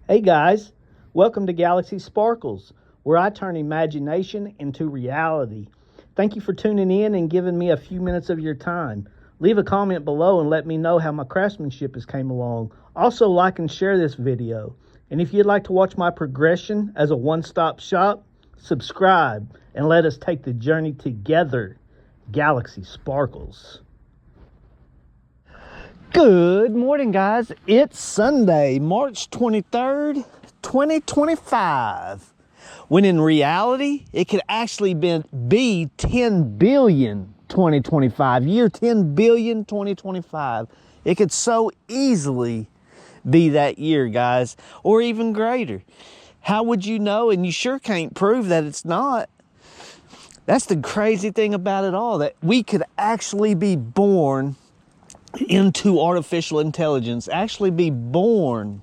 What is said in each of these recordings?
Hey guys, welcome to Galaxy Sparkles, where I turn imagination into reality. Thank you for tuning in and giving me a few minutes of your time. Leave a comment below and let me know how my craftsmanship has came along. Also like and share this video. And if you'd like to watch my progression as a one-stop shop, subscribe and let us take the journey together. Galaxy Sparkles. Good morning, guys. It's Sunday, March 23rd, 2025. When in reality, it could actually be 10 billion 2025. Year 10 billion 2025. It could so easily be that year, guys, or even greater. How would you know? And you sure can't prove that it's not. That's the crazy thing about it all, that we could actually be born into artificial intelligence, actually be born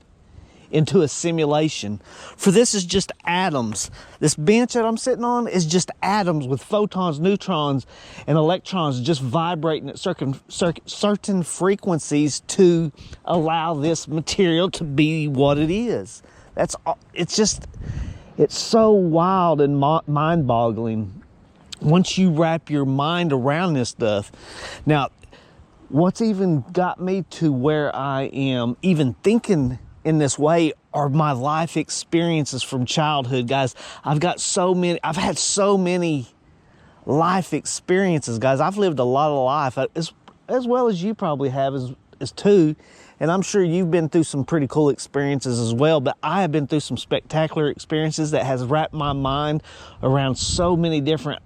into a simulation. For this is just atoms. This bench that I'm sitting on is just atoms with photons, neutrons, and electrons just vibrating at certain frequencies to allow this material to be what it is. It's so wild and mind-boggling once you wrap your mind around this stuff. Now, what's even got me to where I am even thinking in this way are my life experiences from childhood, guys. I've had so many life experiences, guys. I've lived a lot of life, as well as you probably have as too. And I'm sure you've been through some pretty cool experiences as well, but I have been through some spectacular experiences that has wrapped my mind around so many different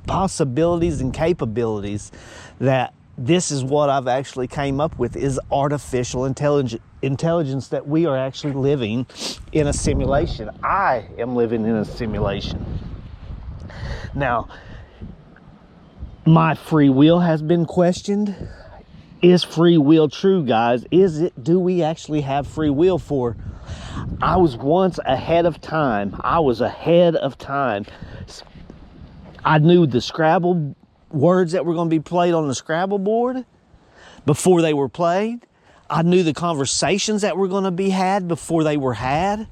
possibilities and capabilities that this is what I've actually came up with, is artificial intelligence, that we are actually living in a simulation. I am living in a simulation. Now, my free will has been questioned. Is free will true, guys? Do we actually have free will? I was once ahead of time. I knew the Scrabble words that were going to be played on the Scrabble board before they were played. I knew the conversations that were going to be had before they were had.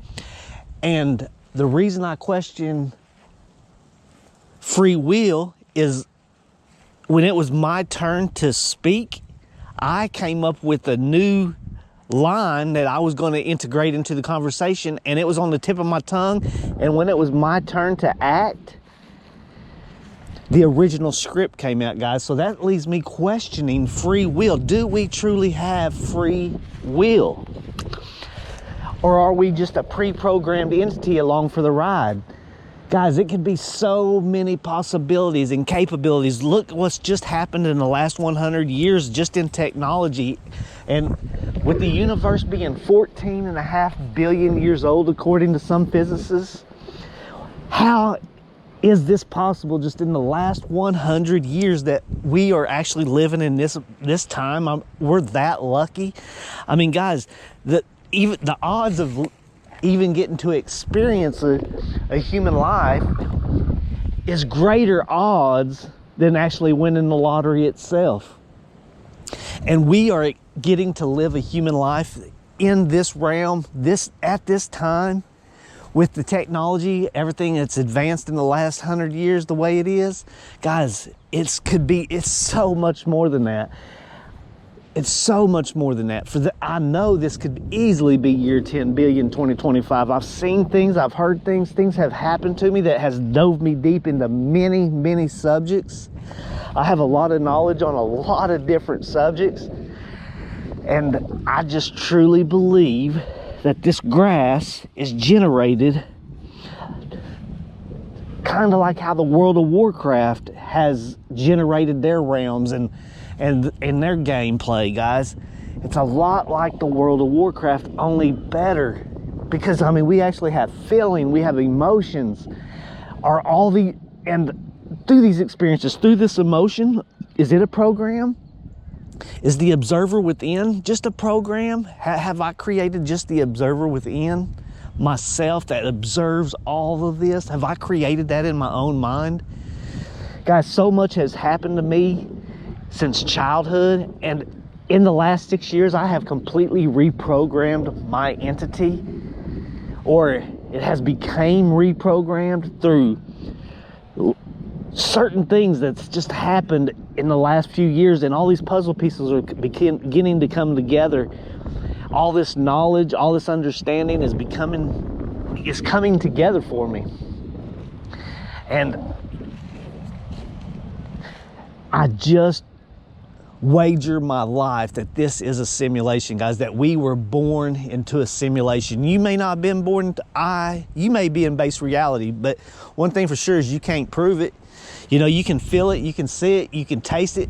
And the reason I question free will is when it was my turn to speak, I came up with a new line that I was going to integrate into the conversation, and it was on the tip of my tongue. And when it was my turn to act, the original script came out, guys. So that leaves me questioning free will. Do we truly have free will? Or are we just a pre-programmed entity along for the ride? Guys, it could be so many possibilities and capabilities. Look what's just happened in the last 100 years just in technology. And with the universe being 14.5 billion years old, according to some physicists, how is this possible just in the last 100 years that we are actually living in this time? We're that lucky. I mean, guys, even the odds of even getting to experience a human life is greater odds than actually winning the lottery itself. And we are getting to live a human life in this realm, at this time, with the technology, everything that's advanced in the last 100 years the way it is. Guys, it's so much more than that. It's so much more than that. I know this could easily be year 10 billion 2025. I've seen things, I've heard things have happened to me that has dove me deep into many, many subjects. I have a lot of knowledge on a lot of different subjects. And I just truly believe that this grass is generated kind of like how the World of Warcraft has generated their realms and their gameplay, guys. It's a lot like the World of Warcraft, only better. Because, I mean, we actually have feeling, we have emotions. And through these experiences, through this emotion, is it a program? Is the observer within just a program? Have I created just the observer within myself that observes all of this? Have I created that in my own mind? Guys, so much has happened to me since childhood, and in the last 6 years, I have completely reprogrammed my entity or it has became reprogrammed through certain things that's just happened in the last few years, and all these puzzle pieces are beginning to come together. All this knowledge, all this understanding is coming together for me. And I just wager my life that this is a simulation, guys, that we were born into a simulation. You may not have been born you may be in base reality, but one thing for sure is you can't prove it. You know, you can feel it, you can see it, you can taste it,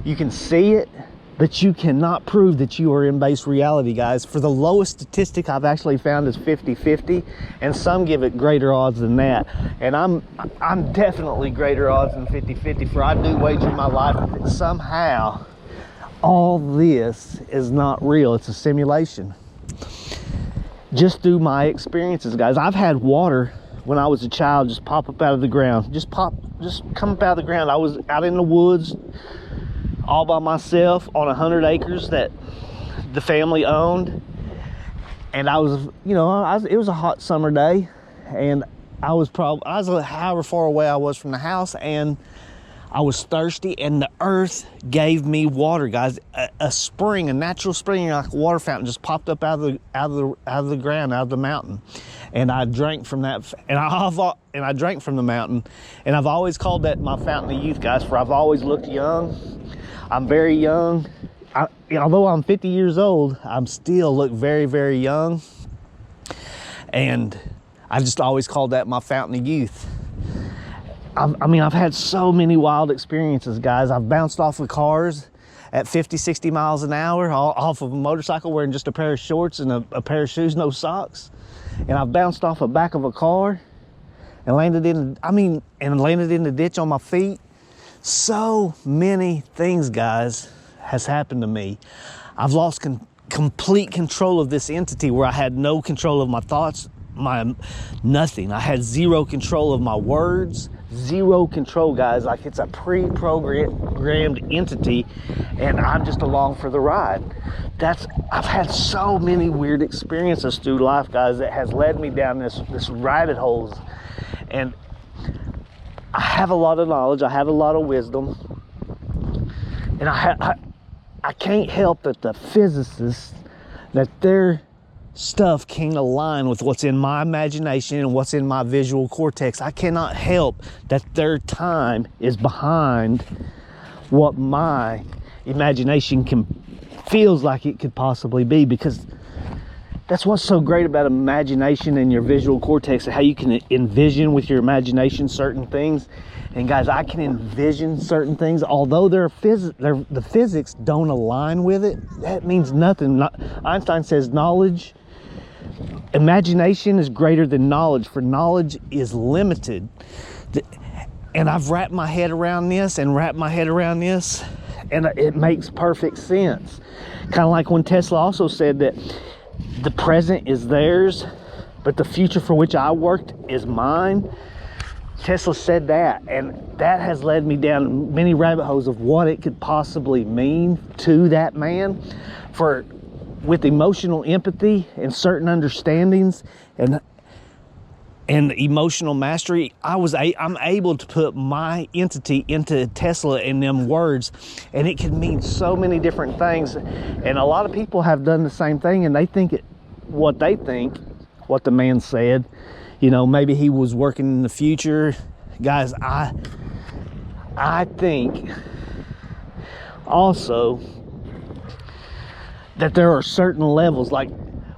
you can see it, but you cannot prove that you are in base reality, guys. For the lowest statistic I've actually found is 50-50, and some give it greater odds than that. And I'm definitely greater odds than 50-50, for I do wager my life that somehow all this is not real. It's a simulation. Just through my experiences, guys. I've had water when I was a child just pop up out of the ground. Just come up out of the ground. I was out in the woods all by myself on 100 acres that the family owned, and I was, you know, it was a hot summer day, and I was however far away I was from the house, and I was thirsty, and the earth gave me water, guys. A spring, a natural spring, like a water fountain, just popped up out of the ground, out of the mountain, and I drank from that. And I drank from the mountain, and I've always called that my fountain of youth, guys. For I've always looked young. I'm very young. Although I'm 50 years old, I'm still look very, very young, and I just always called that my fountain of youth. I mean, I've had so many wild experiences, guys. I've bounced off of cars at 50, 60 miles an hour, off of a motorcycle wearing just a pair of shorts and a pair of shoes, no socks. And I've bounced off the back of a car and landed in the ditch on my feet. So many things, guys, has happened to me. I've lost complete control of this entity, where I had no control of my thoughts, nothing. I had zero control of my words, zero control, guys. Like, it's a pre-programmed entity, and I'm just along for the ride. I've had so many weird experiences through life, guys, that has led me down this rabbit holes. And I have a lot of knowledge, I have a lot of wisdom, and I can't help that the physicists, that their stuff can't align with what's in my imagination and what's in my visual cortex. I cannot help that their time is behind what my imagination feels like it could possibly be, because that's what's so great about imagination and your visual cortex, how you can envision with your imagination certain things. And guys, I can envision certain things, although the physics don't align with it. That means nothing. Einstein says imagination is greater than knowledge, for knowledge is limited. And I've wrapped my head around this, and it makes perfect sense. Kind of like when Tesla also said that the present is theirs, but the future for which I worked is mine. Tesla said that, and that has led me down many rabbit holes of what it could possibly mean to that man. With emotional empathy and certain understandings and emotional mastery, I'm able to put my entity into Tesla in them words, and it can mean so many different things. And a lot of people have done the same thing, and they think what the man said, you know, maybe he was working in the future. Guys, I think also that there are certain levels, like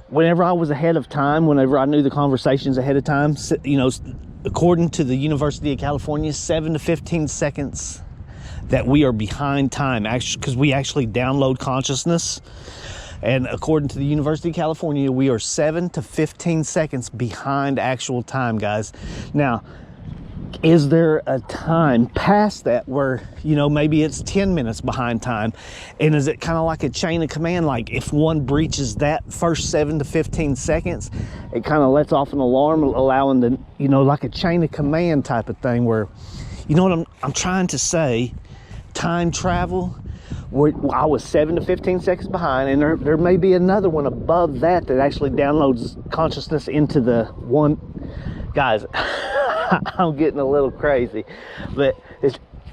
whenever I was ahead of time, whenever I knew the conversations ahead of time, you know, according to the University of California, 7 to 15 seconds that we are behind time, actually, because we actually download consciousness. And according to the University of California, we are 7 to 15 seconds behind actual time, guys. Now, is there a time past that where, you know, maybe it's 10 minutes behind time? And is it kind of like a chain of command? Like, if one breaches that first 7 to 15 seconds, it kind of lets off an alarm, allowing the, you know, like a chain of command type of thing, where, you know what I'm trying to say? Time travel I was 7 to 15 seconds behind, and there may be another one above that that actually downloads consciousness into the one. Guys, I'm getting a little crazy, but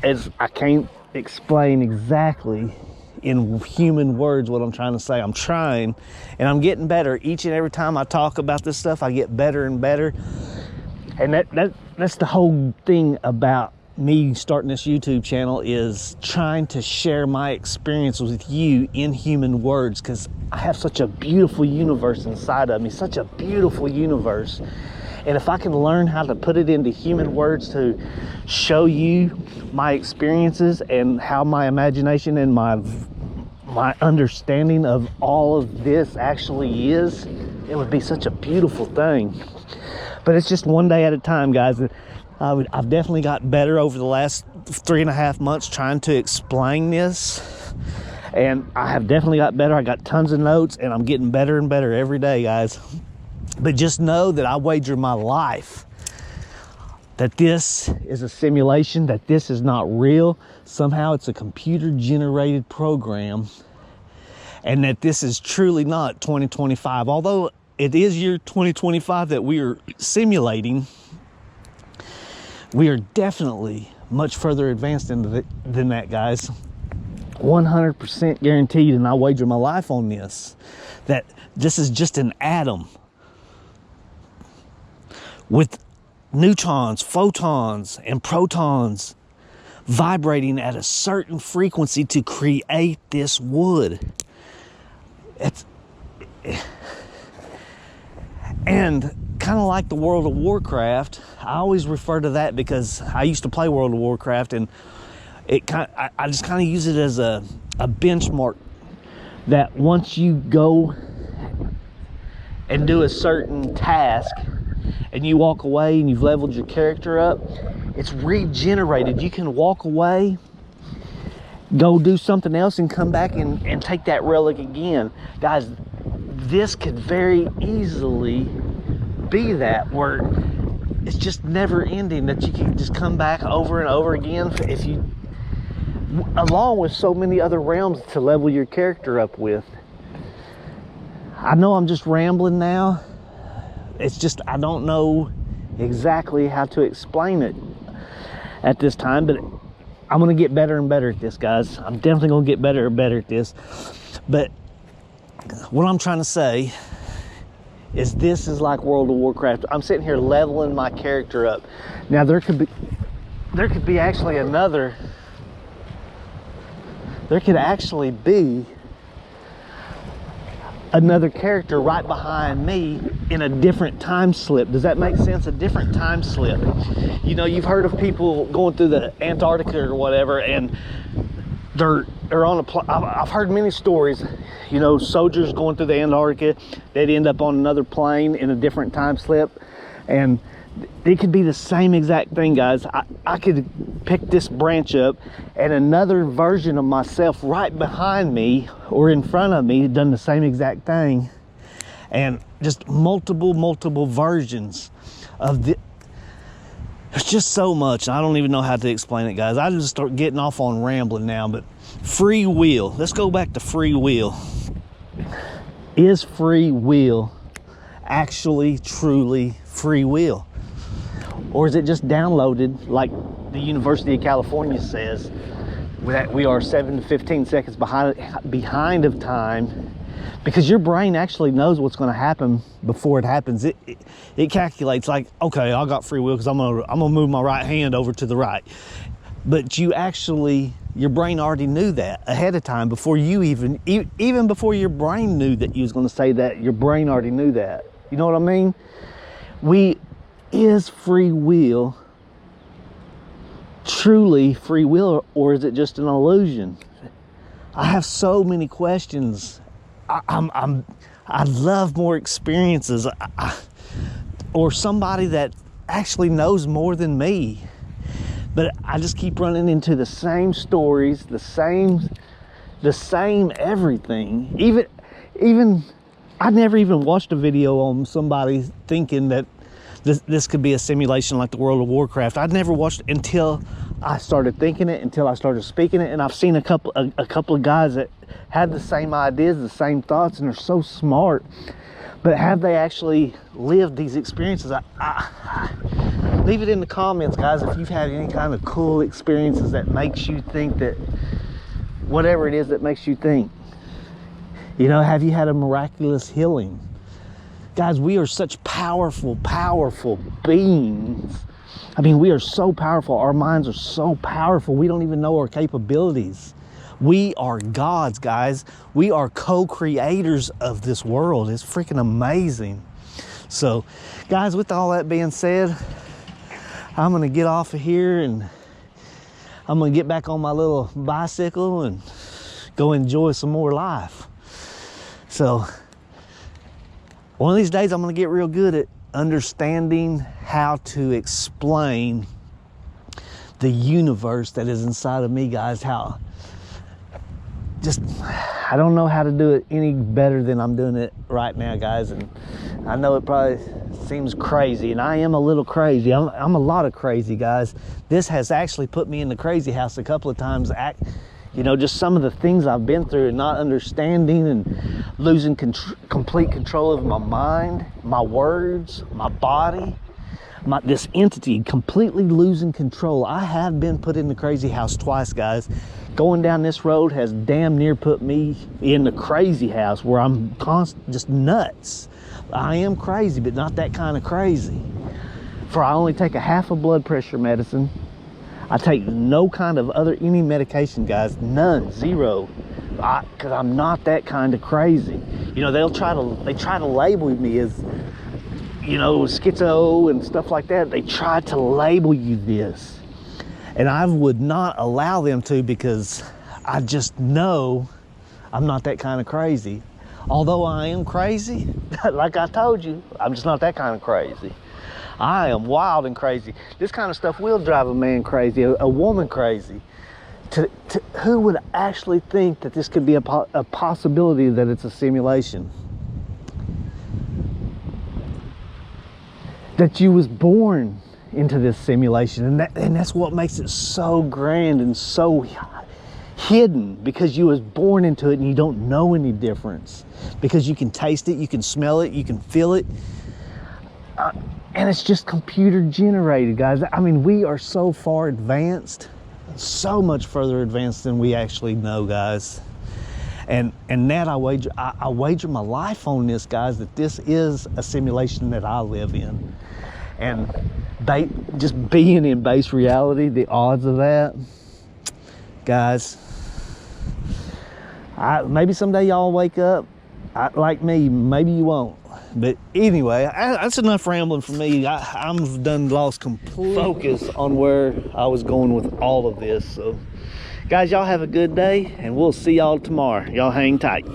I can't explain exactly in human words what I'm trying to say. I'm trying, and I'm getting better. Each and every time I talk about this stuff, I get better and better. And that's the whole thing about me starting this YouTube channel, is trying to share my experience with you in human words, because I have such a beautiful universe inside of me, such a beautiful universe. And if I can learn how to put it into human words to show you my experiences and how my imagination and my understanding of all of this actually is, it would be such a beautiful thing. But it's just one day at a time, guys. I've definitely got better over the last 3.5 months trying to explain this. And I have definitely got better. I got tons of notes, and I'm getting better and better every day, guys. But just know that I wager my life that this is a simulation, that this is not real. Somehow it's a computer-generated program, and that this is truly not 2025. Although it is year 2025 that we are simulating, we are definitely much further advanced than that, guys. 100% guaranteed, and I wager my life on this, that this is just an atom with neutrons, photons, and protons vibrating at a certain frequency to create this wood. And kind of like the World of Warcraft, I always refer to that because I used to play World of Warcraft, and I just kind of use it as a benchmark, that once you go and do a certain task and you walk away and you've leveled your character up, it's regenerated. You can walk away, go do something else, and come back and take that relic again. Guys, this could very easily be that, where it's just never ending, that you can just come back over and over again, if you, along with so many other realms to level your character up with. I know I'm just rambling now. It's just, I don't know exactly how to explain it at this time, but I'm gonna get better and better at this, guys. I'm definitely gonna get better and better at this. But what I'm trying to say is, this is like World of Warcraft. I'm sitting here leveling my character up. Now there could be actually another, there could actually be another character right behind me in a different time slip. Does that make sense? A different time slip. You know, you've heard of people going through the Antarctica or whatever, and they're on a I've heard many stories, you know, soldiers going through the Antarctica, they'd end up on another plane in a different time slip. And it could be the same exact thing, guys. I could pick this branch up, and another version of myself right behind me or in front of me done the same exact thing. And just multiple versions of the, it's just so much. I don't even know how to explain it, guys. I just start getting off on rambling now. But free will, let's go back to free will. Is free will actually truly free will? Or is it just downloaded, like the University of California says, that we are 7 to 15 seconds behind of time, because your brain actually knows what's going to happen before it happens. It calculates, like, okay, I got free will because I'm gonna move my right hand over to the right. But you actually, your brain already knew that ahead of time, before you even before your brain knew that you was going to say that. Your brain already knew that. You know what I mean? Is free will truly free will, or is it just an illusion? I have so many questions. I'd love more experiences, or somebody that actually knows more than me. But I just keep running into the same stories, the same everything. Even I never even watched a video on somebody thinking that this could be a simulation like the World of Warcraft. I'd never watched it until I started thinking it until I started speaking it. And I've seen a couple of guys that had the same ideas, the same thoughts, and they're so smart. But have they actually lived these experiences? Leave it in the comments, guys, if you've had any kind of cool experiences that makes you think that, whatever it is that makes you think. You know, have you had a miraculous healing? Guys, we are such powerful, powerful beings. I mean, we are so powerful. Our minds are so powerful. We don't even know our capabilities. We are gods, guys. We are co-creators of this world. It's freaking amazing. So, guys, with all that being said, I'm gonna get off of here and I'm gonna get back on my little bicycle and go enjoy some more life. So, one of these days I'm gonna get real good at understanding how to explain the universe that is inside of me, guys. I don't know how to do it any better than I'm doing it right now, guys. And I know it probably seems crazy, and I am a little crazy. I'm a lot of crazy, guys. This has actually put me in the crazy house a couple of times. You know, just some of the things I've been through and not understanding and losing complete control of my mind, my words, my body, this entity completely losing control. I have been put in the crazy house twice, guys. Going down this road has damn near put me in the crazy house where I'm just nuts. I am crazy, but not that kind of crazy. For I only take a half of blood pressure medicine. I take no kind of any medication, guys. None, zero. Because I'm not that kind of crazy. You know, they try to label me as, you know, schizo and stuff like that. They try to label you this. And I would not allow them to, because I just know I'm not that kind of crazy. Although I am crazy, like I told you, I'm just not that kind of crazy. I am wild and crazy. This kind of stuff will drive a man crazy, a woman crazy. Who would actually think that this could be a possibility, that it's a simulation? That you was born into this simulation, and that's what makes it so grand and so hidden, because you was born into it and you don't know any difference, because you can taste it, you can smell it, you can feel it, and it's just computer generated, guys. I mean, we are so far advanced, so much further advanced than we actually know, guys. And that I wager my life on this, guys, that this is a simulation that I live in. And just being in base reality, the odds of that, guys, maybe someday y'all wake up like me, maybe you won't. But anyway, that's enough rambling for me. I'm done lost complete focus on where I was going with all of this. So, guys, y'all have a good day, and we'll see y'all tomorrow. Y'all hang tight.